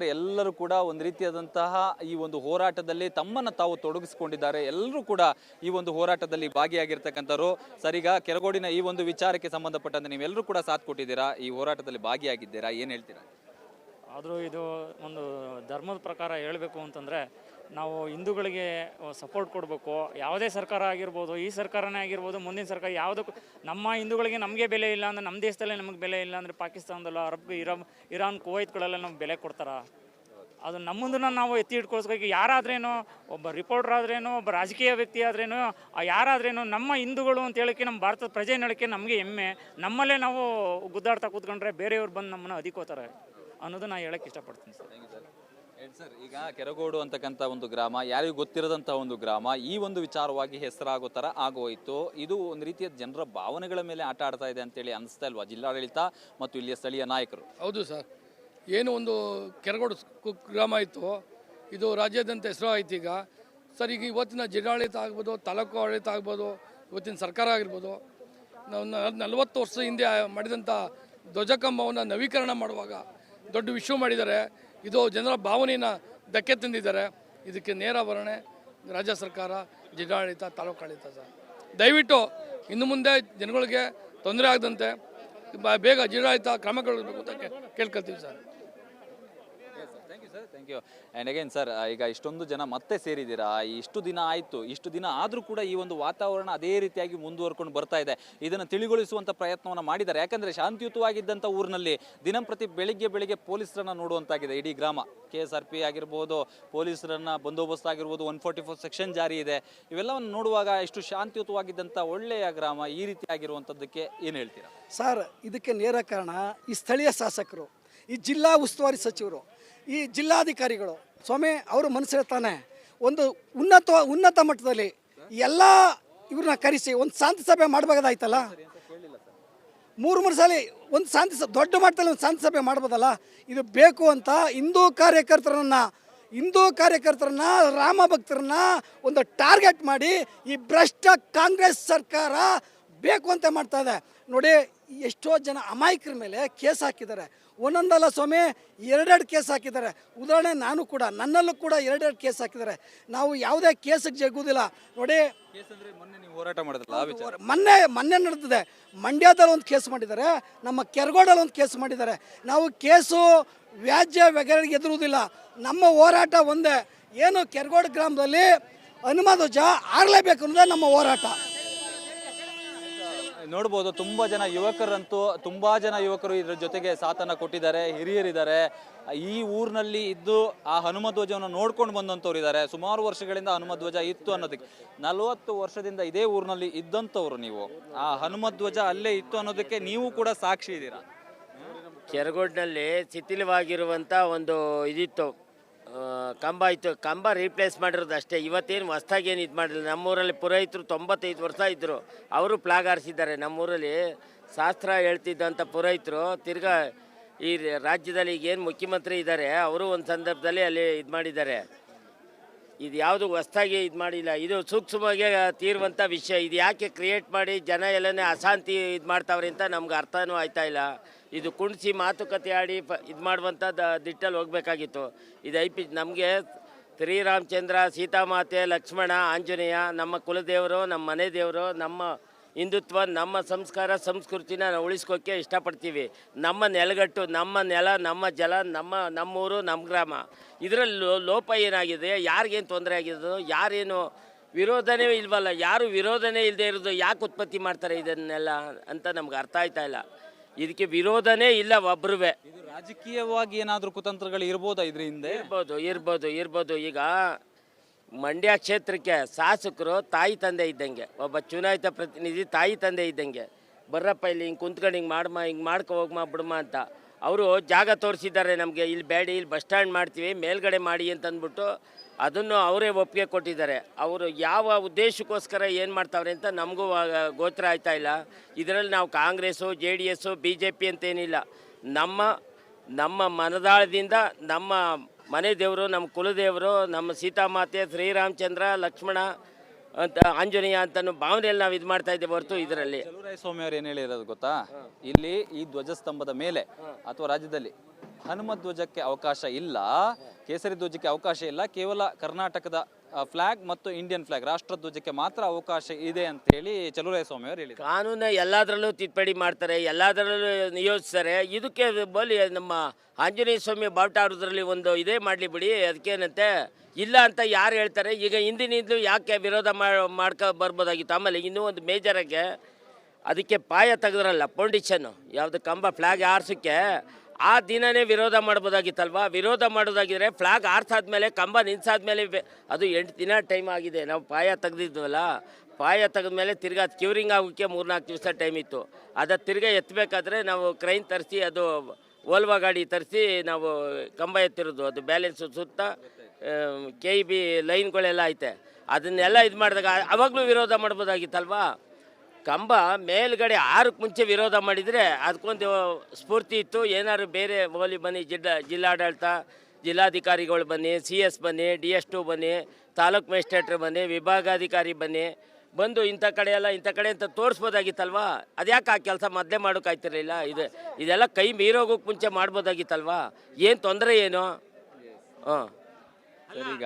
ಎಲ್ಲರೂ ಕೂಡ ಒಂದು ರೀತಿಯಾದಂತಹ ಈ ಒಂದು ಹೋರಾಟದಲ್ಲಿ ತಮ್ಮನ್ನು ತಾವು ತೊಡಗಿಸಿಕೊಂಡಿದ್ದಾರೆ. ಎಲ್ಲರೂ ಕೂಡ ಈ ಒಂದು ಹೋರಾಟದಲ್ಲಿ ಭಾಗಿಯಾಗಿರ್ತಕ್ಕಂಥವ್ರು. ಸರಿಗ ಕೆರಗೋಡಿನ ಈ ಒಂದು ವಿಚಾರಕ್ಕೆ ಸಂಬಂಧಪಟ್ಟಂತೆ ನೀವೆಲ್ಲರೂ ಕೂಡ ಸಾಥ್ ಕೊಟ್ಟಿದ್ದೀರಾ, ಈ ಹೋರಾಟದಲ್ಲಿ ಭಾಗಿಯಾಗಿದ್ದೀರಾ, ಏನು ಹೇಳ್ತೀರಾ? ಆದರೂ ಇದು ಒಂದು ಧರ್ಮದ ಪ್ರಕಾರ ಹೇಳಬೇಕು ಅಂತಂದರೆ ನಾವು ಹಿಂದೂಗಳಿಗೆ ಸಪೋರ್ಟ್ ಕೊಡಬೇಕು. ಯಾವುದೇ ಸರ್ಕಾರ ಆಗಿರ್ಬೋದು, ಈ ಸರ್ಕಾರನೇ ಆಗಿರ್ಬೋದು, ಮುಂದಿನ ಸರ್ಕಾರ ಯಾವುದಕ್ಕೂ ನಮ್ಮ ಹಿಂದೂಗಳಿಗೆ ನಮಗೆ ಬೆಲೆ ಇಲ್ಲ ಅಂದರೆ, ನಮ್ಮ ದೇಶದಲ್ಲೇ ನಮಗೆ ಬೆಲೆ ಇಲ್ಲ ಅಂದರೆ ಪಾಕಿಸ್ತಾನದಲ್ಲ, ಇರಾನ್ ಕುವೈತ್ಗಳೆಲ್ಲ ನಮ್ಗೆ ಬೆಲೆ ಕೊಡ್ತಾರ? ಅದು ನಮ್ಮದನ್ನು ನಾವು ಎತ್ತಿ ಇಟ್ಕೊಳ್ಸ್ಬೇಕು. ಯಾರಾದ್ರೇನು, ಒಬ್ಬ ರಿಪೋರ್ಟರ್ ಆದ್ರೇನು, ಒಬ್ಬ ರಾಜಕೀಯ ವ್ಯಕ್ತಿ ಆದ್ರೇನು, ಯಾರಾದ್ರೇನು ನಮ್ಮ ಹಿಂದೂಗಳು ಅಂತ ಹೇಳೋಕ್ಕೆ, ನಮ್ಮ ಭಾರತದ ಪ್ರಜೆ ಹೇಳೋಕ್ಕೆ ನಮಗೆ ಹೆಮ್ಮೆ. ನಮ್ಮಲ್ಲೇ ನಾವು ಗುದ್ದಾಡ್ತಾ ಕೂತ್ಕೊಂಡ್ರೆ ಬೇರೆಯವ್ರು ಬಂದು ನಮ್ಮನ್ನು ಅದಿಕೋತಾರೆ ಅನ್ನೋದು ನಾನು ಹೇಳಕ್ಕೆ ಇಷ್ಟಪಡ್ತೀನಿ ಸರ್. ಈಗ ಕೆರಗೋಡು ಅಂತಕ್ಕಂಥ ಒಂದು ಗ್ರಾಮ, ಯಾರಿಗೂ ಗೊತ್ತಿರದಂಥ ಒಂದು ಗ್ರಾಮ, ಈ ಒಂದು ವಿಚಾರವಾಗಿ ಹೆಸರಾಗೋ ಥರ ಆಗೋಯ್ತು. ಇದು ಒಂದು ರೀತಿಯ ಜನರ ಭಾವನೆಗಳ ಮೇಲೆ ಆಟ ಆಡ್ತಾ ಇದೆ ಅಂತೇಳಿ ಅನಿಸ್ತಾ ಇಲ್ವಾ ಜಿಲ್ಲಾಡಳಿತ ಮತ್ತು ಇಲ್ಲಿಯ ಸ್ಥಳೀಯ ನಾಯಕರು? ಹೌದು ಸರ್, ಏನು ಒಂದು ಕೆರಗೋಡು ಗ್ರಾಮ ಇತ್ತು, ಇದು ರಾಜ್ಯಾದ್ಯಂತ ಹೆಸರು ಆಯ್ತು ಈಗ ಸರ್. ಈಗ ಇವತ್ತಿನ ಜಿಲ್ಲಾಡಳಿತ ಆಗ್ಬೋದು, ತಾಲೂಕು ಆಡಳಿತ ಆಗ್ಬೋದು, ಇವತ್ತಿನ ಸರ್ಕಾರ ಆಗಿರ್ಬೋದು, ನಾವು 40 ವರ್ಷ ಹಿಂದೆ ಮಾಡಿದಂಥ ಧ್ವಜಕಂಬವನ್ನು ನವೀಕರಣ ಮಾಡುವಾಗ ದೊಡ್ಡ ವಿಷಯ ಮಾಡಿದ್ದಾರೆ. ಇದು ಜನರ ಭಾವನೆಯನ್ನು ಧಕ್ಕೆ ತಂದಿದ್ದಾರೆ. ಇದಕ್ಕೆ ನೇರ ಹೊಣೆ ರಾಜ್ಯ ಸರ್ಕಾರ, ಜಿಲ್ಲಾಡಳಿತ, ತಾಲೂಕು ಆಡಳಿತ ಸರ್. ದಯವಿಟ್ಟು ಇನ್ನು ಮುಂದೆ ಜನಗಳಿಗೆ ತೊಂದರೆ ಆಗದಂತೆ ಬೇಗ ಜಿಲ್ಲಾಡಳಿತ ಕ್ರಮಗೊಳ್ಳಬೇಕು ಅಂತ ಕೇಳ್ಕೊಳ್ತೀವಿ sir. Thank you. And again sir, ಈಗ ಇಷ್ಟೊಂದು ಜನ ಮತ್ತೆ ಸೇರಿದ್ದೀರಾ, ಇಷ್ಟು ದಿನ ಆಯಿತು, ಇಷ್ಟು ದಿನ ಆದರೂ ಕೂಡ ಈ ಒಂದು ವಾತಾವರಣ ಅದೇ ರೀತಿಯಾಗಿ ಮುಂದುವರ್ಕೊಂಡು ಬರ್ತಾ ಇದೆ. ಇದನ್ನು ತಿಳಿಗೊಳಿಸುವಂಥ ಪ್ರಯತ್ನವನ್ನು ಮಾಡಿದ್ದಾರೆ. ಯಾಕಂದರೆ ಶಾಂತಿಯುತವಾಗಿದ್ದಂಥ ಊರಿನಲ್ಲಿ ದಿನಂಪ್ರತಿ ಬೆಳಿಗ್ಗೆ ಪೊಲೀಸರನ್ನು ನೋಡುವಂತಾಗಿದೆ ಇಡೀ ಗ್ರಾಮ. KSRP ಆಗಿರ್ಬೋದು, ಪೊಲೀಸರನ್ನು ಬಂದೋಬಸ್ತ್ ಆಗಿರ್ಬೋದು, 144 ಸೆಕ್ಷನ್ ಜಾರಿ ಇದೆ. ಇವೆಲ್ಲವನ್ನು ನೋಡುವಾಗ ಇಷ್ಟು ಶಾಂತಿಯುತವಾಗಿದ್ದಂಥ ಒಳ್ಳೆಯ ಗ್ರಾಮ ಈ ರೀತಿ ಆಗಿರುವಂಥದ್ದಕ್ಕೆ ಏನು ಹೇಳ್ತೀರಾ? ಸರ್, ಇದಕ್ಕೆ ನೇರ ಕಾರಣ ಈ ಸ್ಥಳೀಯ ಶಾಸಕರು, ಈ ಜಿಲ್ಲಾ ಉಸ್ತುವಾರಿ ಸಚಿವರು, ಈ ಜಿಲ್ಲಾಧಿಕಾರಿಗಳು. ಸ್ವಾಮಿ ಅವರು ಮನಸ್ಸಿರ್ತಾನೆ ಒಂದು ಉನ್ನತ ಮಟ್ಟದಲ್ಲಿ ಎಲ್ಲ ಇವ್ರನ್ನ ಕರೆಸಿ ಒಂದು ಶಾಂತಿ ಸಭೆ ಮಾಡಬೇಕಾದಾಯ್ತಲ್ಲ. 3 ಸಲ ಒಂದು ದೊಡ್ಡ ಮಟ್ಟದಲ್ಲಿ ಒಂದು ಶಾಂತಿ ಸಭೆ ಮಾಡ್ಬೋದಲ್ಲ. ಇದು ಬೇಕು ಅಂತ ಹಿಂದೂ ಕಾರ್ಯಕರ್ತರನ್ನ ರಾಮ ಭಕ್ತರನ್ನ ಒಂದು ಟಾರ್ಗೆಟ್ ಮಾಡಿ ಈ ಭ್ರಷ್ಟ ಕಾಂಗ್ರೆಸ್ ಸರ್ಕಾರ ಬೇಕು ಅಂತ ಮಾಡ್ತಾ ಇದೆ. ನೋಡಿ, ಎಷ್ಟೋ ಜನ ಅಮಾಯಕರ ಮೇಲೆ ಕೇಸ್ ಹಾಕಿದ್ದಾರೆ. ಒಂದೊಂದಲ್ಲ ಸ್ವಾಮಿ, 2 ಕೇಸ್ ಹಾಕಿದ್ದಾರೆ. ಉದಾಹರಣೆ ನಾನು ಕೂಡ, ನನ್ನಲ್ಲೂ ಕೂಡ 2 ಕೇಸ್ ಹಾಕಿದ್ದಾರೆ. ನಾವು ಯಾವುದೇ ಕೇಸಿಗೆ ಜಗ್ಗುವುದಿಲ್ಲ. ನೋಡಿ, ಹೋರಾಟ ಮಾಡಿದ್ರಲ್ಲ, ಮೊನ್ನೆ ನಡೆದಿದೆ. ಮಂಡ್ಯದಲ್ಲಿ ಒಂದು ಕೇಸ್ ಮಾಡಿದ್ದಾರೆ, ನಮ್ಮ ಕೆರಗೋಡಲ್ಲಿ ಒಂದು ಕೇಸ್ ಮಾಡಿದ್ದಾರೆ. ನಾವು ಕೇಸು ವ್ಯಾಜ್ಯ ವಗೈರೆಗೆ ಎದುರುವುದಿಲ್ಲ. ನಮ್ಮ ಹೋರಾಟ ಒಂದೇ, ಏನು ಕೆರಗೋಡು ಗ್ರಾಮದಲ್ಲಿ ಹನುಮ ಧ್ವಜ ಆಗಲೇಬೇಕು ಅನ್ನೋದೇ ನಮ್ಮ ಹೋರಾಟ. ನೋಡ್ಬೋದು, ತುಂಬಾ ಜನ ಯುವಕರು ಇದರ ಜೊತೆಗೆ ಸಾಥನ್ನು ಕೊಟ್ಟಿದ್ದಾರೆ. ಹಿರಿಯರಿದ್ದಾರೆ, ಈ ಊರಿನಲ್ಲಿ ಇದ್ದು ಆ ಹನುಮ ಧ್ವಜವನ್ನು ನೋಡ್ಕೊಂಡು ಬಂದಂಥವ್ರು ಇದ್ದಾರೆ. ಸುಮಾರು ವರ್ಷಗಳಿಂದ ಹನುಮ ಧ್ವಜ ಇತ್ತು ಅನ್ನೋದಕ್ಕೆ, 40 ವರ್ಷದಿಂದ ಇದೇ ಊರಿನಲ್ಲಿ ಇದ್ದಂಥವ್ರು ನೀವು. ಆ ಹನುಮ ಧ್ವಜ ಅಲ್ಲೇ ಇತ್ತು ಅನ್ನೋದಕ್ಕೆ ನೀವು ಕೂಡ ಸಾಕ್ಷಿ ಇದ್ದೀರಾ. ಕೆರಗೋಡಿನಲ್ಲಿ ಶಿಥಿಲವಾಗಿರುವಂಥ ಒಂದು ಇದಿತ್ತು, ಕಂಬ ಇತ್ತು. ಕಂಬ ರೀಪ್ಲೇಸ್ ಮಾಡಿರೋದು ಅಷ್ಟೇ. ಇವತ್ತೇನು ಹೊಸ್ದಾಗಿ ಏನು ಇದು ಮಾಡಿಲ್ಲ. ನಮ್ಮೂರಲ್ಲಿ ಪುರೋಹಿತರು 95 ವರ್ಷ ಇದ್ದರು, ಅವರು ಫ್ಲಾಗ್ ಹಾರಿಸಿದ್ದಾರೆ. ನಮ್ಮೂರಲ್ಲಿ ಶಾಸ್ತ್ರ ಹೇಳ್ತಿದ್ದಂಥ ಪುರೋಹಿತರು ತಿರ್ಗಾ ಈ ರಾಜ್ಯದಲ್ಲಿ ಈಗೇನು ಮುಖ್ಯಮಂತ್ರಿ ಇದ್ದಾರೆ, ಅವರು ಒಂದು ಸಂದರ್ಭದಲ್ಲಿ ಅಲ್ಲಿ ಇದು ಮಾಡಿದ್ದಾರೆ. ಇದು ಯಾವುದು ಹೊಸ್ದಾಗಿ ಇದು ಮಾಡಿಲ್ಲ. ಇದು ಸೂಕ್ಷ್ಮವಾಗಿ ತೀರುವಂಥ ವಿಷಯ. ಇದು ಯಾಕೆ ಕ್ರಿಯೇಟ್ ಮಾಡಿ ಜನ ಎಲ್ಲನೇ ಅಶಾಂತಿ ಇದು ಮಾಡ್ತಾವ್ರೆ ಅಂತ ನಮ್ಗೆ ಅರ್ಥನೂ ಆಯ್ತಾ ಇಲ್ಲ. ಇದು ಕುಣಿಸಿ ಮಾತುಕತೆ ಆಡಿ ಇದು ಮಾಡುವಂಥದ್ದು ದಿಟ್ಟಲ್ಲಿ ಹೋಗಬೇಕಾಗಿತ್ತು. ಇದು ನಮಗೆ ಶ್ರೀರಾಮಚಂದ್ರ, ಸೀತಾಮಾತೆ, ಲಕ್ಷ್ಮಣ, ಆಂಜನೇಯ ನಮ್ಮ ಕುಲದೇವರು, ನಮ್ಮ ಮನೆ ದೇವರು, ನಮ್ಮ ಹಿಂದುತ್ವ, ನಮ್ಮ ಸಂಸ್ಕಾರ ಸಂಸ್ಕೃತಿನ ನಾವು ಉಳಿಸ್ಕೋಕ್ಕೆ ಇಷ್ಟಪಡ್ತೀವಿ. ನಮ್ಮ ನೆಲಗಟ್ಟು, ನಮ್ಮ ನೆಲ, ನಮ್ಮ ಜಲ, ನಮ್ಮೂರು, ನಮ್ಮ ಗ್ರಾಮ. ಇದರಲ್ಲಿ ಲೋಪ ಏನಾಗಿದೆ, ಯಾರಿಗೇನು ತೊಂದರೆ ಆಗಿರೋದು, ಯಾರೇನು ವಿರೋಧನೇ ಇಲ್ವಲ್ಲ, ಯಾರು ವಿರೋಧನೇ ಇಲ್ಲದೆ ಇರೋದು ಯಾಕೆ ಉತ್ಪತ್ತಿ ಮಾಡ್ತಾರೆ ಇದನ್ನೆಲ್ಲ ಅಂತ ನಮ್ಗೆ ಅರ್ಥ ಆಯ್ತಾ ಇಲ್ಲ. ಇದಕ್ಕೆ ವಿರೋಧನೇ ಇಲ್ಲ ಒಬ್ರುವೆ. ಇದು ರಾಜಕೀಯವಾಗಿ ಏನಾದರೂ ಕುತಂತ್ರಗಳು ಇರ್ಬೋದಾ ಇದ್ರ ಹಿಂದೆ? ಇರ್ಬೋದು. ಈಗ ಮಂಡ್ಯ ಕ್ಷೇತ್ರಕ್ಕೆ ಶಾಸಕರು ತಾಯಿ ತಂದೆ ಇದ್ದಂಗೆ, ಒಬ್ಬ ಚುನಾಯಿತ ಪ್ರತಿನಿಧಿ ತಾಯಿ ತಂದೆ ಇದ್ದಂಗೆ. ಬರ್ರಪ್ಪ ಇಲ್ಲಿ ಹಿಂಗೆ ಕುಂತ್ಕೊಂಡು ಹಿಂಗೆ ಮಾಡ್ಕೊ ಹೋಗ್ಮಾ ಬಿಡಮ್ಮ ಅಂತ ಅವರು ಜಾಗ ತೋರಿಸಿದ್ದಾರೆ ನಮಗೆ. ಇಲ್ಲಿ ಬೇಡಿ, ಇಲ್ಲಿ ಬಸ್ ಸ್ಟ್ಯಾಂಡ್ ಮಾಡ್ತೀವಿ, ಮೇಲ್ಗಡೆ ಮಾಡಿ ಅಂತಂದ್ಬಿಟ್ಟು ಅದನ್ನು ಅವರೇ ಒಪ್ಪಿಗೆ ಕೊಟ್ಟಿದ್ದಾರೆ. ಅವರು ಯಾವ ಉದ್ದೇಶಕ್ಕೋಸ್ಕರ ಏನು ಮಾಡ್ತಾವ್ರೆ ಅಂತ ನಮಗೂ ಗೋಚರ ಆಯ್ತಾ ಇಲ್ಲ. ಇದರಲ್ಲಿ ನಾವು ಕಾಂಗ್ರೆಸ್ಸು, JDS, BJP ಅಂತೇನಿಲ್ಲ. ನಮ್ಮ ಮನದಾಳದಿಂದ ನಮ್ಮ ಮನೆ ದೇವರು, ನಮ್ಮ ಕುಲದೇವರು, ನಮ್ಮ ಸೀತಾಮಾತೆ, ಶ್ರೀರಾಮಚಂದ್ರ, ಲಕ್ಷ್ಮಣ ಅಂತ ಆಂಜನೇಯ ಅಂತ ಭಾವನೆಯಲ್ಲಿ ನಾವು ಇದು ಮಾಡ್ತಾ ಇದ್ದೇವೆ ಹೊರತು ಇದರಲ್ಲಿ ಸ್ವಾಮಿ ಅವ್ರು ಏನು ಹೇಳಿರೋದು ಗೊತ್ತಾ? ಇಲ್ಲಿ ಈ ಧ್ವಜಸ್ತಂಭದ ಮೇಲೆ ಅಥವಾ ರಾಜ್ಯದಲ್ಲಿ ಹನುಮ ಧ್ವಜಕ್ಕೆ ಅವಕಾಶ ಇಲ್ಲ, ಕೇಸರಿ ಧ್ವಜಕ್ಕೆ ಅವಕಾಶ ಇಲ್ಲ, ಕೇವಲ ಕರ್ನಾಟಕದ ಫ್ಲಾಗ್ ಮತ್ತು ಇಂಡಿಯನ್ ಫ್ಲಾಗ್ ರಾಷ್ಟ್ರ ಧ್ವಜಕ್ಕೆ ಮಾತ್ರ ಅವಕಾಶ ಇದೆ ಅಂತ ಹೇಳಿ ಚಲುವರಾಯಸ್ವಾಮಿ ಅವರು ಹೇಳಿದ್ದಾರೆ. ಕಾನೂನು ಎಲ್ಲದರಲ್ಲೂ ತಿದ್ದುಪಡಿ ಮಾಡ್ತಾರೆ, ಎಲ್ಲದರಲ್ಲೂ ನಿಯೋಜಿಸ್ತಾರೆ. ಇದಕ್ಕೆ ಬಲಿ ನಮ್ಮ ಆಂಜನೇಯ ಸ್ವಾಮಿ ಬಾವುಟ ಆಡೋದ್ರಲ್ಲಿ ಒಂದು ಇದೇ ಮಾಡಲಿ ಬಿಡಿ, ಅದಕ್ಕೇನಂತೆ ಇಲ್ಲ ಅಂತ ಯಾರು ಹೇಳ್ತಾರೆ. ಈಗ ಹಿಂದಿನಿಂದಲೂ ಯಾಕೆ ವಿರೋಧ ಮಾಡ್ಕೊ ಬರ್ಬೋದಾಗಿತ್ತು. ಆಮೇಲೆ ಇನ್ನೂ ಒಂದು ಮೇಜರಾಗೆ ಅದಕ್ಕೆ ಪಾಯ ತೆಗೆದ್ರಲ್ಲ ಫೌಂಡೇಶನ್ನು, ಯಾವುದು ಕಂಬ ಫ್ಲಾಗ್ ಆರಿಸೋಕ್ಕೆ, ಆ ದಿನವೇ ವಿರೋಧ ಮಾಡ್ಬೋದಾಗಿತ್ತಲ್ವ. ವಿರೋಧ ಮಾಡೋದಾಗಿದ್ರೆ ಫ್ಲಾಗ್ ಆರಿಸಾದ್ಮೇಲೆ ಕಂಬ ನಿಲ್ಸಾದ್ಮೇಲೆ ಅದು 8 ದಿನ ಟೈಮ್ ಆಗಿದೆ. ನಾವು ಪಾಯ ತೆಗೆದಿದ್ವಲ್ಲ, ಪಾಯ ತೆಗೆದ್ಮೇಲೆ ತಿರ್ಗಾ ಅದು ಕ್ಯೂರಿಂಗ್ ಆಗೋಕ್ಕೆ 3-4 ದಿವಸ ಟೈಮ್ ಇತ್ತು. ಅದು ತಿರ್ಗಾ ಎತ್ತಬೇಕಾದ್ರೆ ನಾವು ಕ್ರೈನ್ ತರಿಸಿ, ಅದು ಓಲ್ವಾ ಗಾಡಿ ತರಿಸಿ ನಾವು ಕಂಬ ಎತ್ತಿರೋದು. ಅದು ಬ್ಯಾಲೆನ್ಸ್ ಸುತ್ತ KEB ಲೈನ್ಗಳೆಲ್ಲ ಐತೆ, ಅದನ್ನೆಲ್ಲ ಇದು ಮಾಡಿದಾಗ ಅವಾಗಲೂ ವಿರೋಧ ಮಾಡ್ಬೋದಾಗಿತ್ತಲ್ವ. ಕಂಬ ಮೇಲ್ಗಡೆ 6ಕ್ಕೆ ಮುಂಚೆ ವಿರೋಧ ಮಾಡಿದರೆ ಅದಕ್ಕೊಂದು ಸ್ಫೂರ್ತಿ ಇತ್ತು. ಏನಾದ್ರು ಬೇರೆ ಹೋಲಿ ಬನ್ನಿ, ಜಿಲ್ಲಾಡಳಿತ, ಜಿಲ್ಲಾಧಿಕಾರಿಗಳು ಬನ್ನಿ, CS ಬನ್ನಿ, DS2 ಬನ್ನಿ, ತಾಲೂಕು ಮ್ಯಾಜಿಸ್ಟ್ರೇಟ್ರು ಬನ್ನಿ, ವಿಭಾಗಾಧಿಕಾರಿ ಬನ್ನಿ, ಬಂದು ಇಂಥ ಕಡೆ ಎಲ್ಲ ಇಂಥ ಕಡೆ ಅಂತ ತೋರಿಸ್ಬೋದಾಗಿತ್ತಲ್ವ. ಅದ್ಯಾಕೆ ಆ ಕೆಲಸ ಮೊದಲೇ ಮಾಡೋಕ್ಕಾಗ್ತಿರಲಿಲ್ಲ? ಇದೆಲ್ಲ ಕೈ ಮೀರೋಗೋಕ್ಕೆ ಮುಂಚೆ ಮಾಡ್ಬೋದಾಗಿತ್ತಲ್ವ. ಏನು ತೊಂದರೆ ಏನು? ಹಾಂ ಸರ್, ಈಗ